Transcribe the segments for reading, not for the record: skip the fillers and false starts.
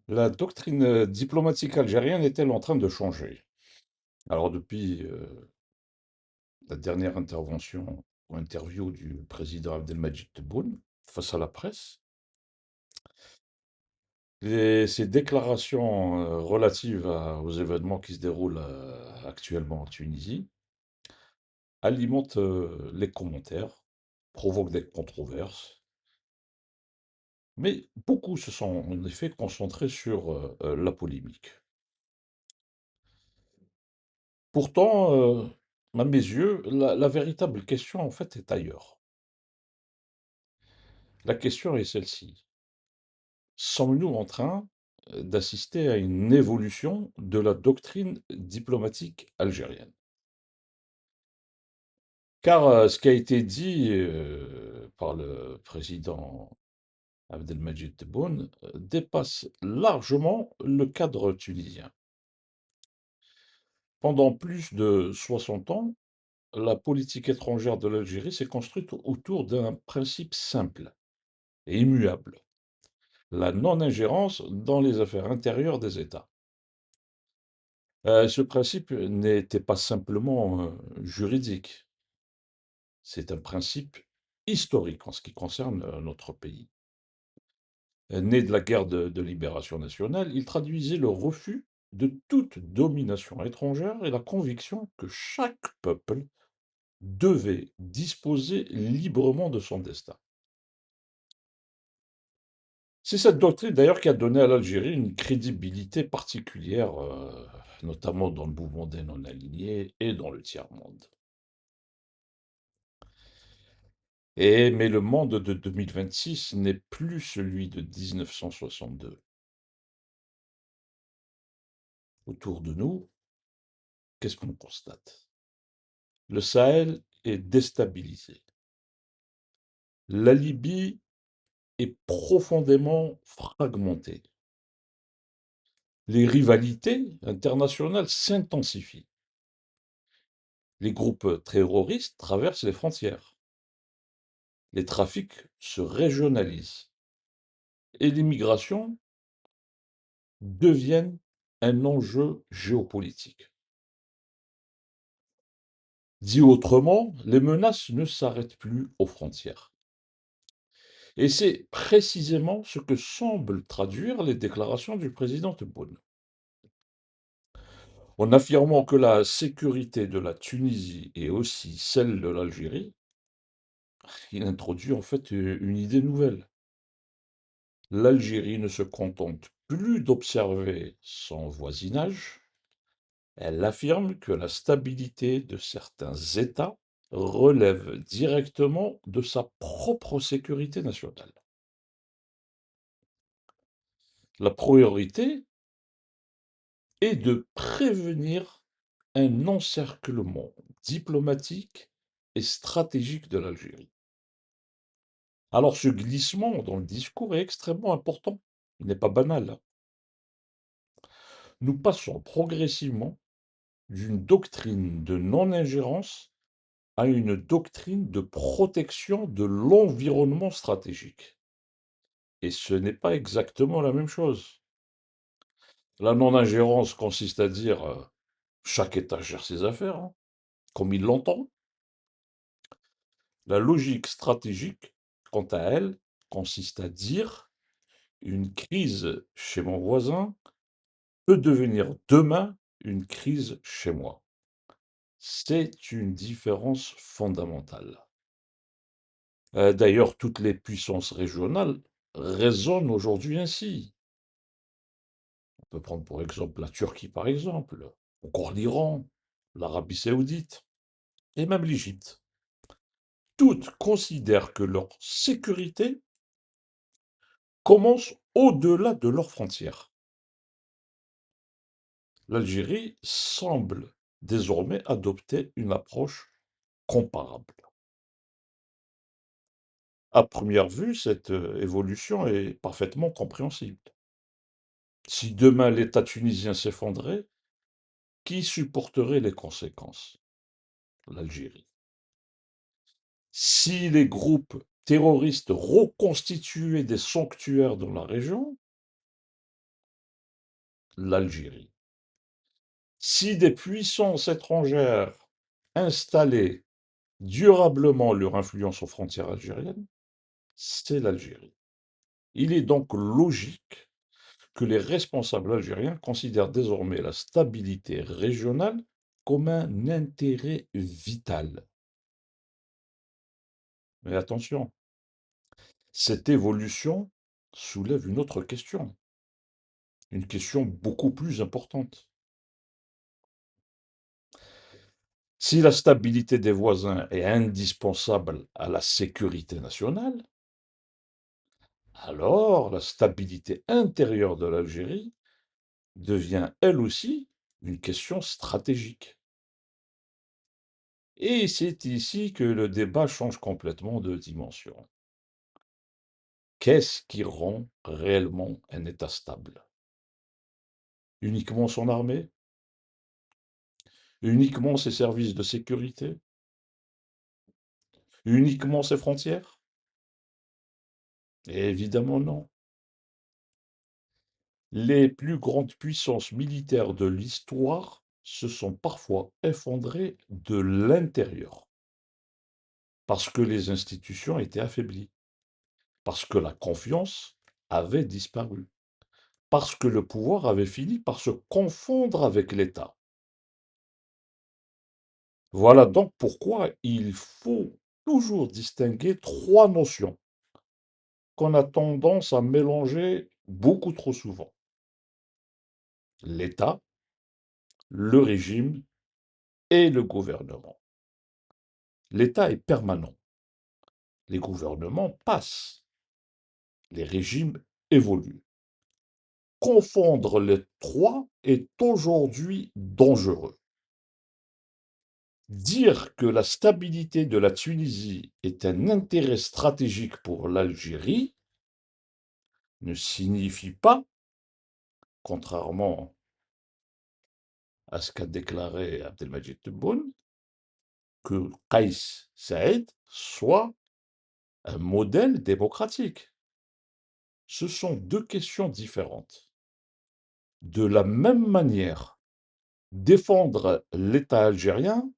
La doctrine diplomatique algérienne est-elle en train de changer? Alors depuis la dernière intervention ou interview du président Abdelmadjid Tebboune face à la presse, et ses déclarations relatives aux événements qui se déroulent actuellement en Tunisie alimentent les commentaires, provoquent des controverses, mais beaucoup se sont en effet concentrés sur la polémique. Pourtant, à mes yeux, la véritable question, en fait, est ailleurs. La question est celle-ci. Sommes-nous en train d'assister à une évolution de la doctrine diplomatique algérienne? Car ce qui a été dit par le président Abdelmadjid Tebboune dépasse largement le cadre tunisien. Pendant plus de 60 ans, la politique étrangère de l'Algérie s'est construite autour d'un principe simple et immuable, la non-ingérence dans les affaires intérieures des États. Ce principe n'était pas simplement juridique, c'est un principe historique en ce qui concerne notre pays. Né de la guerre de libération nationale, il traduisait le refus de toute domination étrangère et la conviction que chaque peuple devait disposer librement de son destin. C'est cette doctrine d'ailleurs qui a donné à l'Algérie une crédibilité particulière, notamment dans le mouvement des non-alignés et dans le tiers-monde. Mais le monde de 2026 n'est plus celui de 1962. Autour de nous, qu'est-ce qu'on constate? Le Sahel est déstabilisé. La Libye est profondément fragmentée. Les rivalités internationales s'intensifient. Les groupes terroristes traversent les frontières. Les trafics se régionalisent et l'immigration devient un enjeu géopolitique. Dit autrement, les menaces ne s'arrêtent plus aux frontières. Et c'est précisément ce que semblent traduire les déclarations du président Tebboune. En affirmant que la sécurité de la Tunisie est aussi celle de l'Algérie, il introduit en fait une idée nouvelle. L'Algérie ne se contente plus d'observer son voisinage, elle affirme que la stabilité de certains États relève directement de sa propre sécurité nationale. La priorité est de prévenir un encerclement diplomatique et stratégique de l'Algérie. Alors ce glissement dans le discours est extrêmement important, il n'est pas banal. Nous passons progressivement d'une doctrine de non-ingérence à une doctrine de protection de l'environnement stratégique. Et ce n'est pas exactement la même chose. La non-ingérence consiste à dire chaque État gère ses affaires, hein, comme il l'entend. La logique stratégique, quant à elle, consiste à dire une crise chez mon voisin peut devenir demain une crise chez moi. C'est une différence fondamentale. D'ailleurs, toutes les puissances régionales raisonnent aujourd'hui ainsi. On peut prendre pour exemple la Turquie, par exemple, encore l'Iran, l'Arabie saoudite, et même l'Égypte. Toutes considèrent que leur sécurité commence au-delà de leurs frontières. L'Algérie semble désormais adopter une approche comparable. À première vue, cette évolution est parfaitement compréhensible. Si demain l'État tunisien s'effondrait, qui supporterait les conséquences? L'Algérie. Si les groupes terroristes reconstituaient des sanctuaires dans la région, l'Algérie. Si des puissances étrangères installaient durablement leur influence aux frontières algériennes, c'est l'Algérie. Il est donc logique que les responsables algériens considèrent désormais la stabilité régionale comme un intérêt vital. Mais attention, cette évolution soulève une autre question, une question beaucoup plus importante. Si la stabilité des voisins est indispensable à la sécurité nationale, alors la stabilité intérieure de l'Algérie devient elle aussi une question stratégique. Et c'est ici que le débat change complètement de dimension. Qu'est-ce qui rend réellement un État stable? Uniquement son armée? Uniquement ses services de sécurité? Uniquement ses frontières? Évidemment non. Les plus grandes puissances militaires de l'histoire se sont parfois effondrées de l'intérieur, parce que les institutions étaient affaiblies, parce que la confiance avait disparu, parce que le pouvoir avait fini par se confondre avec l'État. Voilà donc pourquoi il faut toujours distinguer trois notions qu'on a tendance à mélanger beaucoup trop souvent. L'État, le régime et le gouvernement. L'État est permanent. Les gouvernements passent. Les régimes évoluent. Confondre les trois est aujourd'hui dangereux. Dire que la stabilité de la Tunisie est un intérêt stratégique pour l'Algérie ne signifie pas, contrairement à ce qu'a déclaré Abdelmadjid Tebboune, que Kais Saïd soit un modèle démocratique. Ce sont deux questions différentes. De la même manière, défendre l'État algérien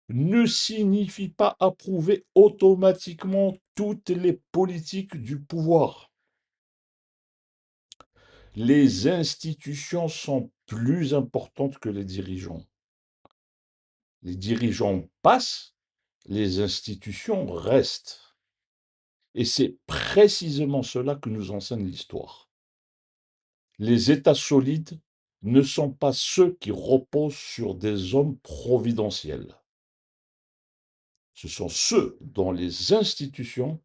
ne signifie pas approuver automatiquement toutes les politiques du pouvoir. Les institutions sont plus importantes que les dirigeants. Les dirigeants passent, les institutions restent. Et c'est précisément cela que nous enseigne l'histoire. Les États solides ne sont pas ceux qui reposent sur des hommes providentiels. Ce sont ceux dont les institutions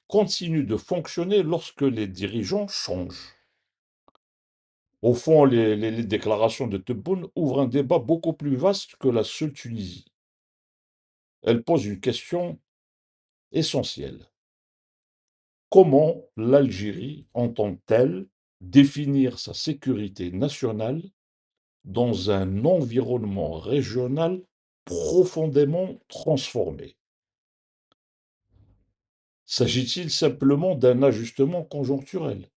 continuent de fonctionner lorsque les dirigeants changent. Au fond, les déclarations de Tebboune ouvrent un débat beaucoup plus vaste que la seule Tunisie. Elles posent une question essentielle. Comment l'Algérie entend-elle définir sa sécurité nationale dans un environnement régional profondément transformé? S'agit-il simplement d'un ajustement conjoncturel?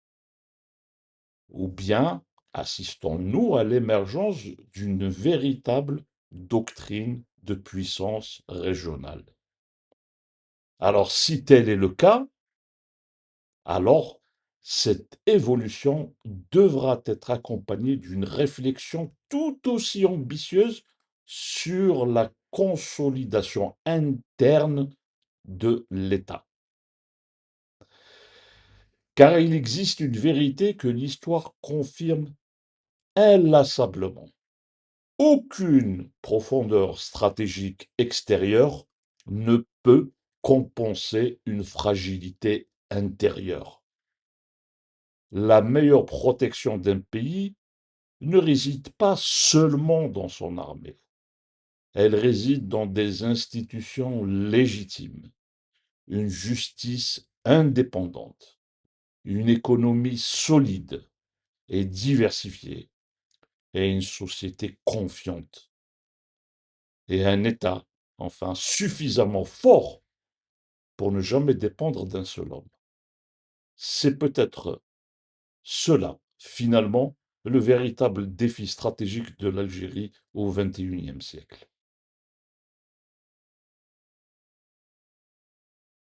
Ou bien assistons-nous à l'émergence d'une véritable doctrine de puissance régionale? Alors, si tel est le cas, alors cette évolution devra être accompagnée d'une réflexion tout aussi ambitieuse sur la consolidation interne de l'État. Car il existe une vérité que l'histoire confirme inlassablement. Aucune profondeur stratégique extérieure ne peut compenser une fragilité intérieure. La meilleure protection d'un pays ne réside pas seulement dans son armée. Elle réside dans des institutions légitimes, une justice indépendante, une économie solide et diversifiée, et une société confiante, et un État, enfin, suffisamment fort pour ne jamais dépendre d'un seul homme. C'est peut-être cela, finalement, le véritable défi stratégique de l'Algérie au XXIe siècle.